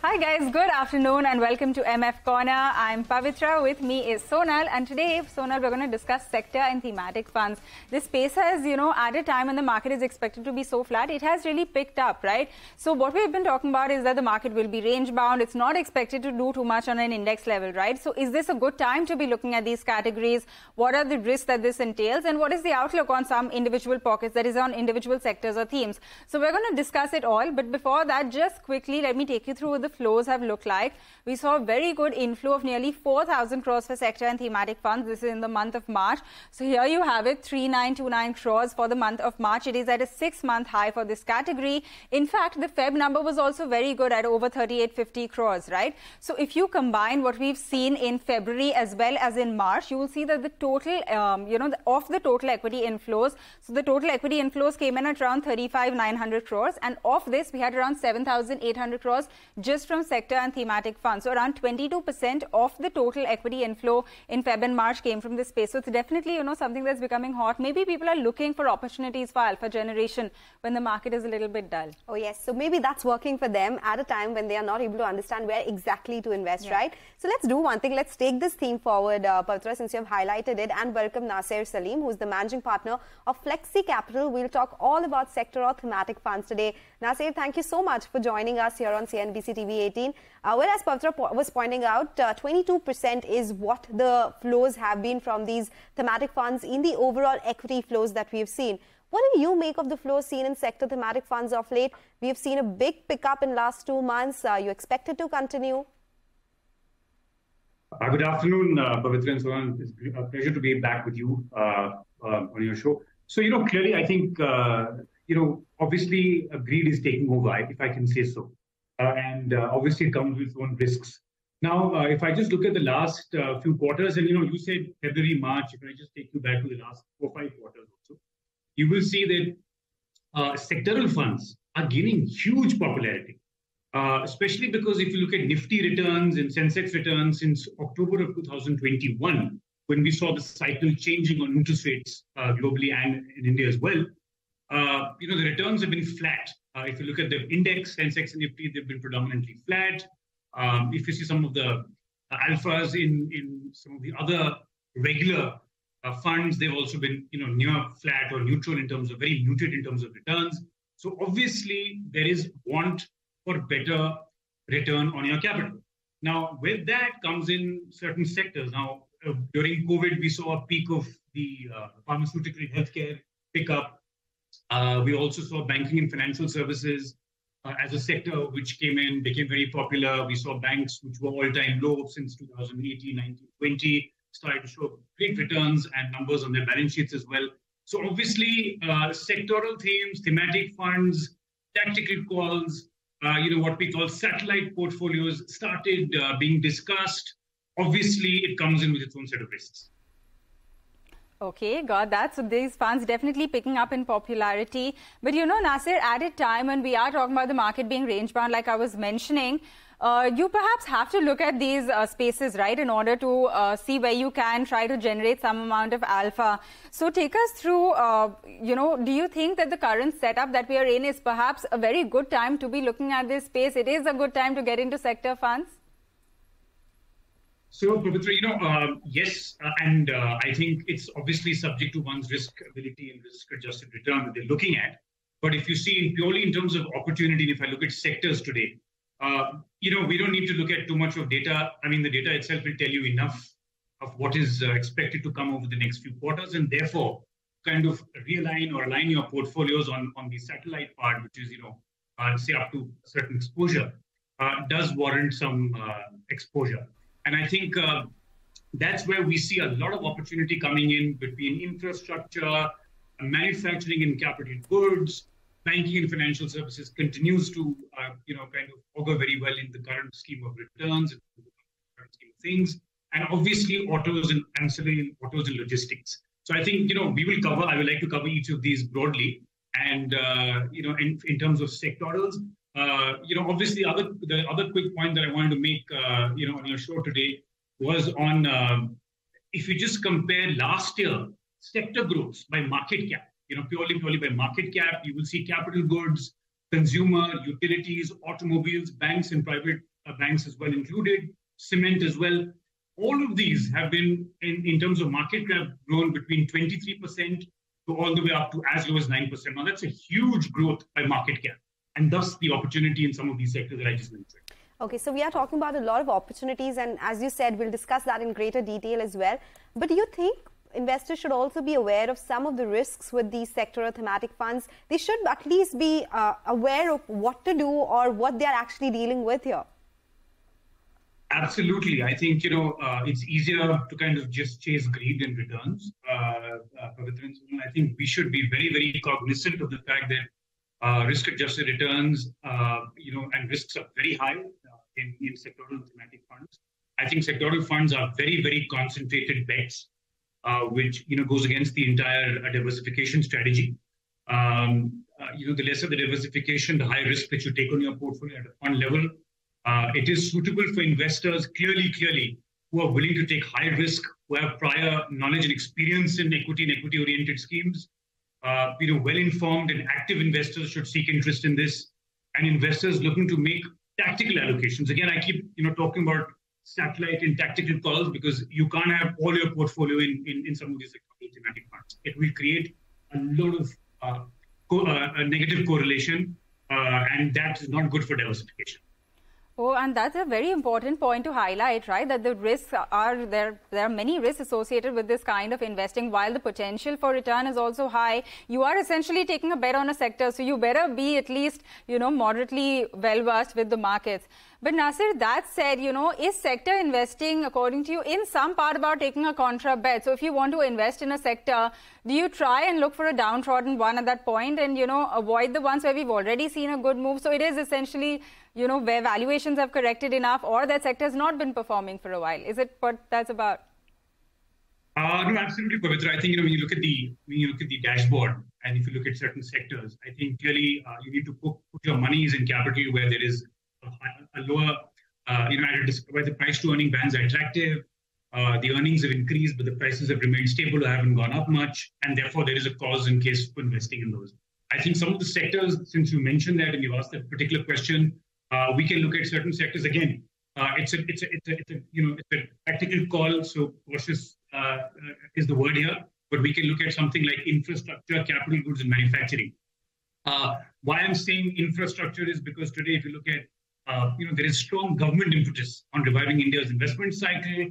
Hi guys, good afternoon and welcome to MF Corner. I'm Pavitra, with me is Sonal, and today, Sonal, we're going to discuss sector and thematic funds. This space has, at a time when the market is expected to be so flat, it has really picked up, right? So what we've been talking about is that the market will be range bound. It's not expected to do too much on an index level, right? So is this a good time to be looking at these categories? What are the risks that this entails? And what is the outlook on some individual pockets, that is on individual sectors or themes? So we're going to discuss it all. But before that, just quickly, let me take you through the flows have looked like. We saw a very good inflow of nearly 4,000 crores for sector and thematic funds. This is in the month of March. So here you have it, 3,929 crores for the month of March. It is at a 6-month high for this category. In fact, the Feb number was also very good at over 3,850 crores, right? So if you combine what we've seen in February as well as in March, you will see that the total, of the total equity inflows, so the total equity inflows came in at around 35,900 crores. And of this, we had around 7,800 crores just from sector and thematic funds. So around 22% of the total equity inflow in Feb and March came from this space. So it's definitely, something that's becoming hot. Maybe people are looking for opportunities for alpha generation when the market is a little bit dull. Oh, yes. So maybe that's working for them at a time when they are not able to understand where exactly to invest, right? So let's do one thing. Let's take this theme forward, Pavitra, since you have highlighted it, and welcome Nasser Salim, who's the managing partner of Flexi Capital. We'll talk all about sector or thematic funds today. Nasser, thank you so much for joining us here on CNBC-TV18. Whereas Pavitra was pointing out, 22% is what the flows have been from these thematic funds in the overall equity flows that we have seen. What do you make of the flows seen in sector thematic funds of late? We have seen a big pickup in last 2 months. You expect it to continue? Good afternoon, Pavitra and Sonal. It's a pleasure to be back with you on your show. So, clearly, I think, obviously, greed is taking over, if I can say so. And obviously, it comes with its own risks. Now, if I just look at the last few quarters, and, you said February, March, if I just take you back to the last 4 or 5 quarters also, you will see that sectoral funds are gaining huge popularity. Especially because if you look at Nifty returns and Sensex returns since October of 2021, when we saw the cycle changing on interest rates globally and in India as well, the returns have been flat. If you look at the index, Sensex and Nifty, they've been predominantly flat. If you see some of the alphas in some of the other regular funds, they've also been near flat or neutral in terms of very muted in terms of returns. So obviously, there is want for better return on your capital. Now, with that comes in certain sectors. Now, during COVID, we saw a peak of the pharmaceutical and healthcare pickup. We also saw banking and financial services as a sector which became very popular. We saw banks which were all-time low since 2018, 19, 20, started to show great returns and numbers on their balance sheets as well. So obviously, sectoral themes, thematic funds, tactical calls, what we call satellite portfolios started being discussed. Obviously, it comes in with its own set of risks. Okay, got that. So these funds definitely picking up in popularity. But Nasser, at a time when we are talking about the market being range bound, like I was mentioning, you perhaps have to look at these spaces, right, in order to see where you can try to generate some amount of alpha. So take us through, do you think that the current setup that we are in is perhaps a very good time to be looking at this space? It is a good time to get into sector funds? So, Pavitra, yes, and I think it's obviously subject to one's risk ability and risk-adjusted return that they're looking at. But if you see purely in terms of opportunity, and if I look at sectors today, we don't need to look at too much of data. I mean, the data itself will tell you enough of what is expected to come over the next few quarters, and therefore kind of realign or align your portfolios on the satellite part, which is, say up to a certain exposure, does warrant some exposure. And I think that's where we see a lot of opportunity coming in between infrastructure, manufacturing and capital goods. Banking and financial services continues to, kind of augur very well in the current scheme of returns, in the current scheme of things. And obviously, autos and ancillary autos and logistics. So I think, I would like to cover each of these broadly. And, in terms of sectorals, obviously, the other quick point that I wanted to make, on your show today was on, if you just compare last year, sector growths by market cap, purely by market cap, you will see capital goods, consumer, utilities, automobiles, banks and private banks as well included, cement as well. All of these have been, in terms of market cap, grown between 23% to all the way up to as low as 9%. Now, that's a huge growth by market cap, and thus the opportunity in some of these sectors that I just mentioned. Okay, so we are talking about a lot of opportunities, and as you said, we'll discuss that in greater detail as well. But do you think investors should also be aware of some of the risks with these sectoral thematic funds? They should at least be aware of what to do or what they're actually dealing with here. Absolutely. I think, it's easier to kind of just chase greed and returns. I think we should be very, very cognizant of the fact that risk-adjusted returns, and risks are very high in sectoral thematic funds. I think sectoral funds are very, very concentrated bets, which, goes against the entire diversification strategy. The lesser the diversification, the higher risk that you take on your portfolio at a fund level. It is suitable for investors, clearly, who are willing to take high risk, who have prior knowledge and experience in equity and equity-oriented schemes. Well-informed and active investors should seek interest in this, and investors looking to make tactical allocations. Again, I keep talking about satellite and tactical calls because you can't have all your portfolio in some of these thematic funds. It will create a lot of negative correlation, and that is not good for diversification. Oh, and that's a very important point to highlight, right? That the risks are there. There are many risks associated with this kind of investing. While the potential for return is also high, you are essentially taking a bet on a sector. So you better be at least, moderately well versed with the markets. But Nasser, that said, is sector investing, according to you, in some part about taking a contra bet? So if you want to invest in a sector, do you try and look for a downtrodden one at that point and, avoid the ones where we've already seen a good move? So it is essentially, where valuations have corrected enough or that sector has not been performing for a while. Is it what that's about? No, absolutely, Pavitra. I think, when you look at the dashboard and if you look at certain sectors, I think clearly you need to put your monies in capital where there is a lower, where the price to earning bands are attractive. The earnings have increased, but the prices have remained stable or haven't gone up much. And therefore, there is a cause in case for investing in those. I think some of the sectors, since you mentioned that and you've asked that particular question, we can look at certain sectors again. It's a tactical call, so cautious is the word here. But we can look at something like infrastructure, capital goods, and manufacturing. Why I'm saying infrastructure is because today, if you look at, there is strong government impetus on reviving India's investment cycle,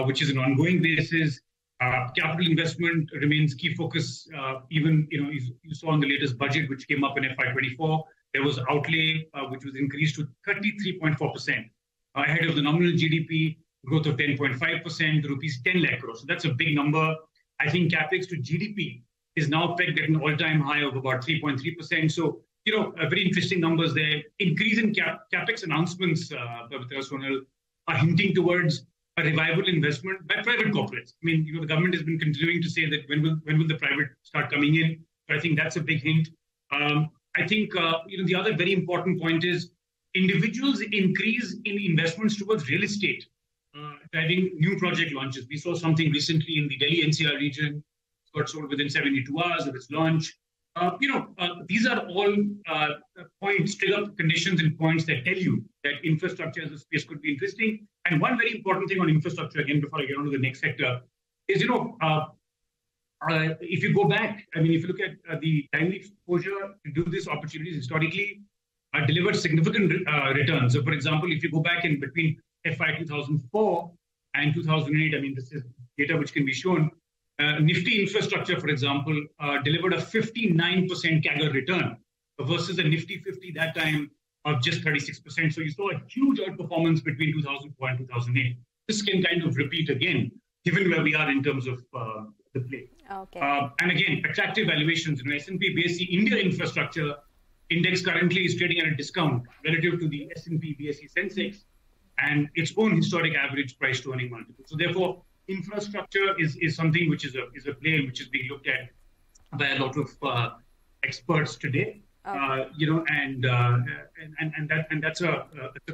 which is an ongoing basis. Capital investment remains key focus. Even, you saw in the latest budget, which came up in FY24, there was outlay, which was increased to 33.4%, ahead of the nominal GDP growth of 10.5%, rupees 10 lakh crores. So that's a big number. I think capex to GDP is now pegged at an all-time high of about 3.3%. So, very interesting numbers there. Increase in capex announcements, Sonal, are hinting towards a revival investment by private corporates. I mean, the government has been continuing to say that when will the private start coming in? So I think that's a big hint. I think, the other very important point is individuals increase in investments towards real estate, driving new project launches. We saw something recently in the Delhi NCR region. It got sold within 72 hours of its launch. These are all points, trigger conditions and points that tell you that infrastructure as a space could be interesting. And one very important thing on infrastructure, again, before I get on to the next sector, is, if you go back, if you look at the timely exposure to do these opportunities historically, delivered significant returns. So, for example, if you go back in between FY 2004 and 2008, this is data which can be shown, Nifty infrastructure, for example, delivered a 59% CAGR return versus a Nifty 50 that time of just 36%. So you saw a huge outperformance between 2004 and 2008. This can kind of repeat again, given where we are in terms of the play. Okay. And again, attractive valuations. S&P BSE India Infrastructure Index currently is trading at a discount relative to the S&P BSE Sensex and its own historic average price to earning multiple. So therefore, infrastructure is something which is a play which is being looked at by a lot of experts today. Okay. And that's a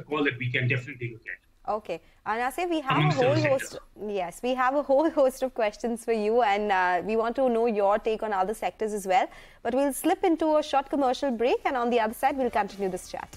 call that we can definitely look at. Okay, Nasser, we have a whole host. Yes, we have a whole host of questions for you, and we want to know your take on other sectors as well. But we'll slip into a short commercial break, and on the other side, we'll continue this chat.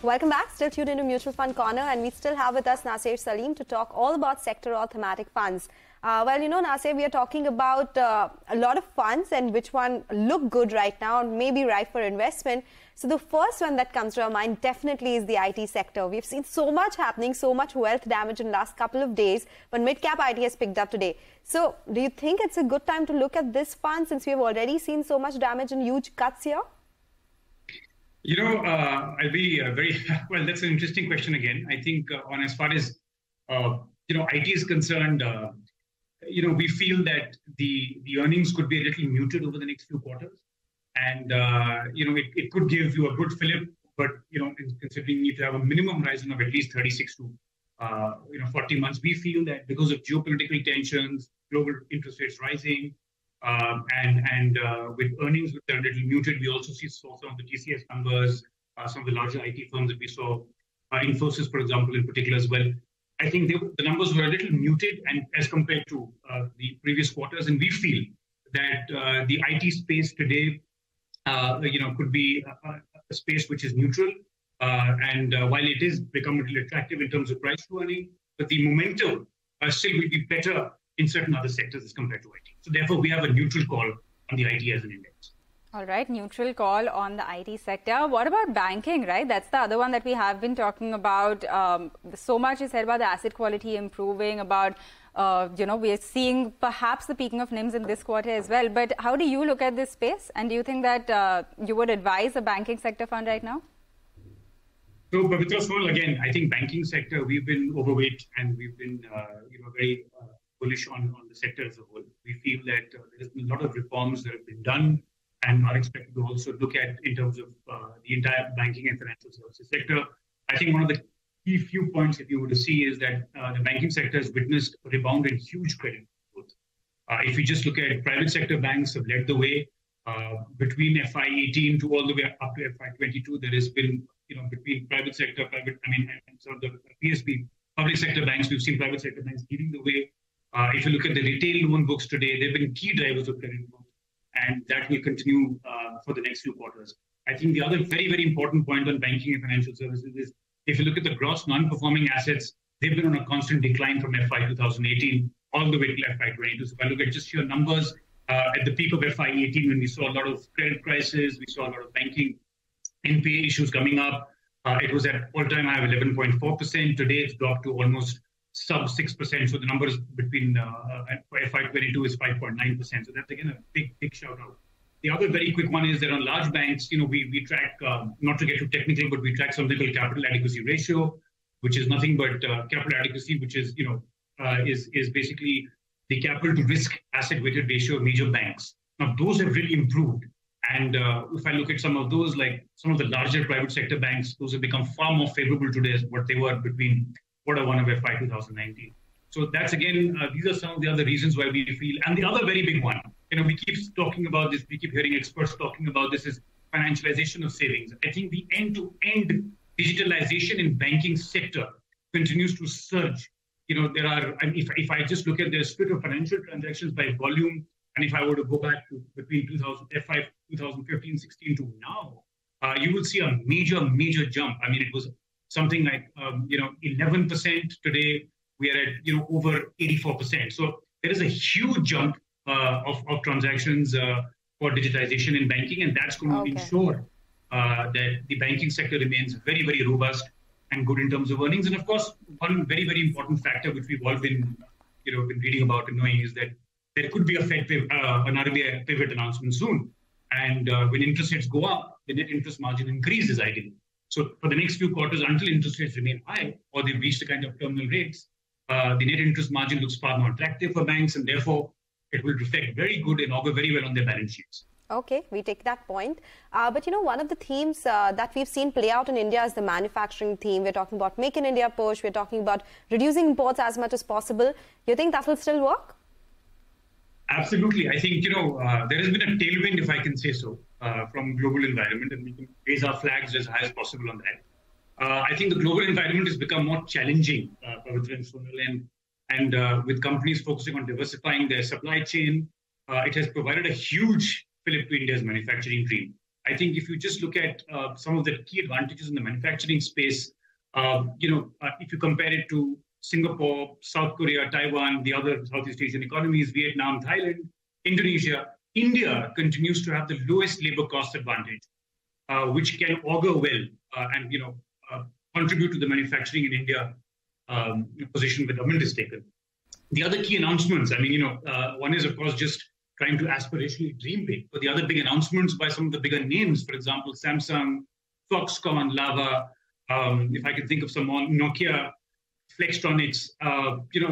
Welcome back. Still tuned into Mutual Fund Corner, and we still have with us Nasser Salim to talk all about sector or thematic funds. Well, you know, Nasser, we are talking about a lot of funds and which one look good right now and maybe ripe for investment. So the first one that comes to our mind definitely is the IT sector. We've seen so much happening, so much wealth damage in the last couple of days, but mid-cap IT has picked up today. So do you think it's a good time to look at this fund since we've already seen so much damage and huge cuts here? You know, I'll be very, well, that's an interesting question again. I think on as far as, IT is concerned, we feel that the earnings could be a little muted over the next few quarters. And, it could give you a good fillip, but, considering you need to have a minimum horizon of at least 36 to, 40 months, we feel that because of geopolitical tensions, global interest rates rising, and with earnings which are a little muted, we also saw some of the TCS numbers, some of the larger IT firms that we saw, Infosys, for example, in particular as well. I think the numbers were a little muted and as compared to the previous quarters, and we feel that the IT space today, could be a space which is neutral. And while it is become a little attractive in terms of price to earning, but the momentum still will be better in certain other sectors as compared to IT. So therefore, we have a neutral call on the IT as an index. All right, neutral call on the IT sector. What about banking, right? That's the other one that we have been talking about. So much is said about the asset quality improving, about, we are seeing perhaps the peaking of NIMs in this quarter as well. But how do you look at this space? And do you think that you would advise a banking sector fund right now? So, Pavitra, again, I think banking sector, we've been overweight and we've been, very bullish on the sector as a whole. We feel that there's been a lot of reforms that have been done and are expected to also look at in terms of the entire banking and financial services sector. I think one of the key few points if you were to see is that the banking sector has witnessed a rebound in huge credit growth. If you just look at private sector banks have led the way between FY18 to all the way up to FY22, there has been, between private sector, and sort of the PSB, public sector banks, we've seen private sector banks leading the way. If you look at the retail loan books today, they've been key drivers of credit growth, and that will continue for the next few quarters. I think the other very, very important point on banking and financial services is if you look at the gross non-performing assets, they've been on a constant decline from FY 2018 all the way to FY 22. So if I look at just your numbers, at the peak of FY 18, when we saw a lot of credit crisis, we saw a lot of banking NPA issues coming up. It was at all-time high of 11.4%. Today, it's dropped to almost sub 6%. So the numbers between FY22 is 5.9%. So that's again a big shout out. The other very quick one is that on large banks, we track, not to get too technical, but we track something called capital adequacy ratio, which is nothing but capital adequacy, which is, is basically the capital to risk asset weighted ratio of major banks. Now, those have really improved. And if I look at some of those, like some of the larger private sector banks, those have become far more favorable today as what they were between Q1 of FY 2019. So that's again, these are some of the other reasons why we feel. And the other very big one, we keep talking about this, we keep hearing experts talking about this, is financialization of savings. I think the end-to-end digitalization in banking sector continues to surge. There are, if I just look at the split of financial transactions by volume, and if I were to go back to between 2015, 16 to now, you will see a major jump. I mean, it was something like, 11%. Today, we are at, over 84%. So there is a huge jump of transactions for digitization in banking, and that's going to ensure that the banking sector remains very, very robust and good in terms of earnings. And of course, one very, very important factor which we've all been, been reading about and knowing is that there could be a Fed an RBI pivot announcement soon. And when interest rates go up, the net interest margin increases ideally. So for the next few quarters, until interest rates remain high or they've reached a kind of terminal rates, the net interest margin looks far more attractive for banks, and therefore it will reflect very good and augur very well on their balance sheets. Okay, we take that point. But one of the themes that we've seen play out in India is the manufacturing theme. We're talking about Make in India push. We're talking about reducing imports as much as possible. You think that will still work? Absolutely. I think, there has been a tailwind, if I can say so, from global environment, and we can raise our flags as high as possible on that. I think the global environment has become more challenging, Pavitra and Sonal, and with companies focusing on diversifying their supply chain, it has provided a huge fillip to India's manufacturing dream. I think if you just look at some of the key advantages in the manufacturing space, if you compare it to Singapore, South Korea, Taiwan, the other Southeast Asian economies, Vietnam, Thailand, Indonesia, India continues to have the lowest labor cost advantage, which can augur well and contribute to the manufacturing in India position the government is taken. The other key announcements, one is, of course, just trying to aspirationally dream big. But the other big announcements by some of the bigger names, for example, Samsung, Foxconn, Lava, if I can think of some more, Nokia, Flextronics,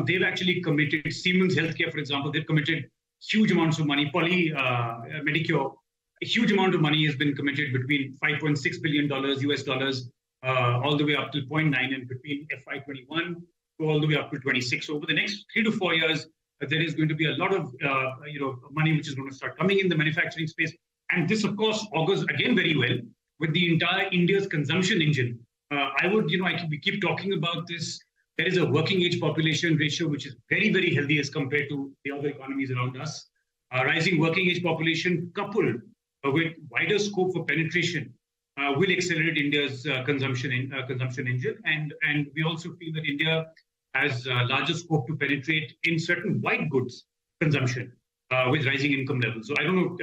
they've actually committed, Siemens Healthcare, for example, they've committed huge amounts of money. Medicure, a huge amount of money has been committed between $5.6 billion US dollars all the way up to 0.9, and between FY21 all the way up to 26. So over the next 3 to 4 years, there is going to be a lot of money which is going to start coming in the manufacturing space. And this, of course, augurs again very well with the entire India's consumption engine. We keep talking about this. There is a working age population ratio which is very, very healthy as compared to the other economies around us. Rising working age population coupled with wider scope for penetration will accelerate India's consumption engine. And we also feel that India has larger scope to penetrate in certain white goods consumption with rising income levels. So I don't know,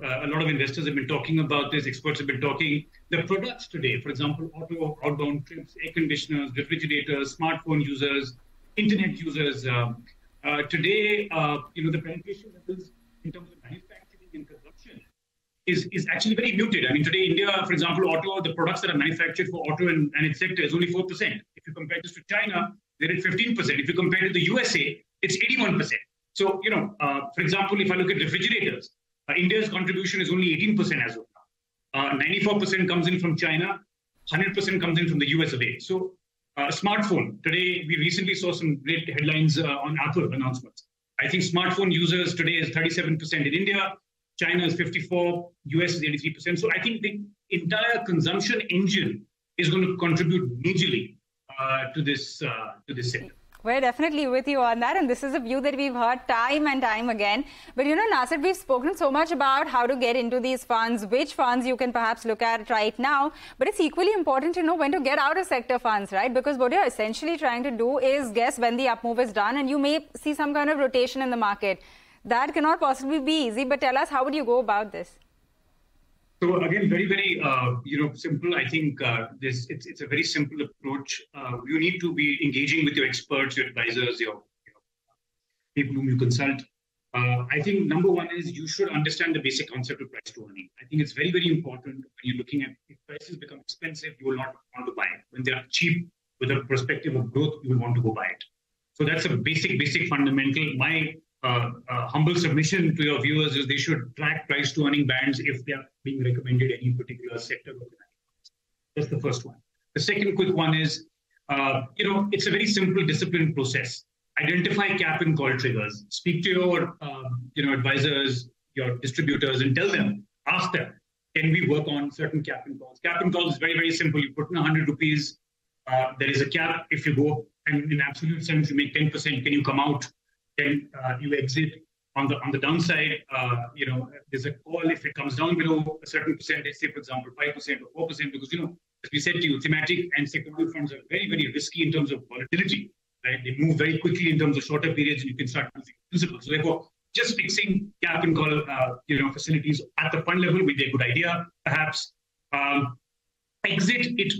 a lot of investors have been talking about this, experts have been talking. The products today, for example, auto, outbound trips, air conditioners, refrigerators, smartphone users, internet users. Today, the penetration levels in terms of manufacturing and consumption is actually very muted. Today, India, for example, the products that are manufactured for auto and its sector is only 4%. If you compare this to China, they're at 15%. If you compare it to the USA, it's 81%. So, for example, if I look at refrigerators, India's contribution is only 18% as of now. 94% comes in from China, 100% comes in from the US of A. So, smartphone, today we recently saw some great headlines on Apple announcements. I think smartphone users today is 37% in India, China is 54%, US is 83%. So I think the entire consumption engine is going to contribute majorly to this sector. We're definitely with you on that, and this is a view that we've heard time and time again. But Nasser, we've spoken so much about how to get into these funds, which funds you can perhaps look at right now, but it's equally important to know when to get out of sector funds, right? Because what you're essentially trying to do is guess when the up move is done, and you may see some kind of rotation in the market. That cannot possibly be easy, but tell us, how would you go about this? So again, very, very simple. I think it's a very simple approach. You need to be engaging with your experts, your advisors, your people whom you consult. I think number one is you should understand the basic concept of price to earning. I think it's very, very important when you're looking at, if prices become expensive, you will not want to buy it. When they are cheap with a perspective of growth, you will want to go buy it. So that's a basic fundamental. My humble submission to your viewers is they should track price to earning bands if they are being recommended any particular sector. That's the first one. The second quick one is, it's a very simple disciplined process. Identify cap and call triggers. Speak to your, advisors, your distributors, and tell them, ask them, can we work on certain cap and calls? Cap and calls is very, very simple. You put in 100 rupees. There is a cap. If you go and in absolute sense you make 10%, can you come out? Then you exit. On the downside, there's a call if it comes down below a certain percentage, say for example 5% or 4%, because as we said to you, thematic and sectoral funds are very, very risky in terms of volatility. Right? They move very quickly in terms of shorter periods, and you can start losing principles. So therefore, just fixing cap and call facilities at the fund level would be a good idea. Perhaps exit it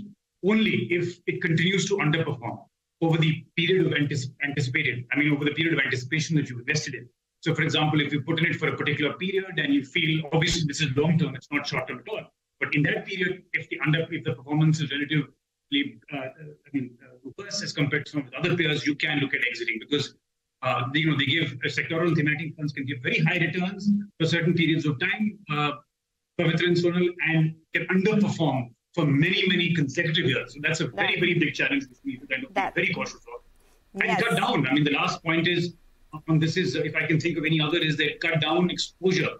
only if it continues to underperform over the period of over the period of anticipation that you invested in. So, for example, if you put in it for a particular period and you feel, obviously, this is long term, it's not short term at all. But in that period, if the performance is relatively worse as compared to some of the other peers, you can look at exiting, because they give sectoral and thematic funds can give very high returns for certain periods of time, Pavitra and Sonal, and can underperform for many, many consecutive years. So that's a very, very big challenge which we need to kind of be very cautious of. And cut down. The last point is, on this is, if I can think of any other, is that cut down exposure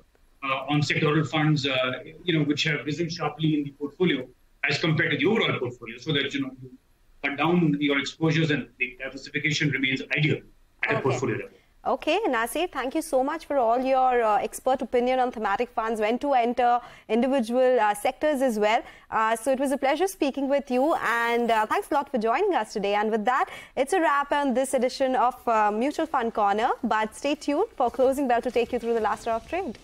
on sectoral funds, which have risen sharply in the portfolio as compared to the overall portfolio, so that, you cut down your exposures and the diversification remains ideal at a portfolio level. Okay, Nasser, thank you so much for all your expert opinion on thematic funds, when to enter individual sectors as well. So it was a pleasure speaking with you, and thanks a lot for joining us today. And with that, it's a wrap on this edition of Mutual Fund Corner. But stay tuned for Closing Bell to take you through the last hour of trade.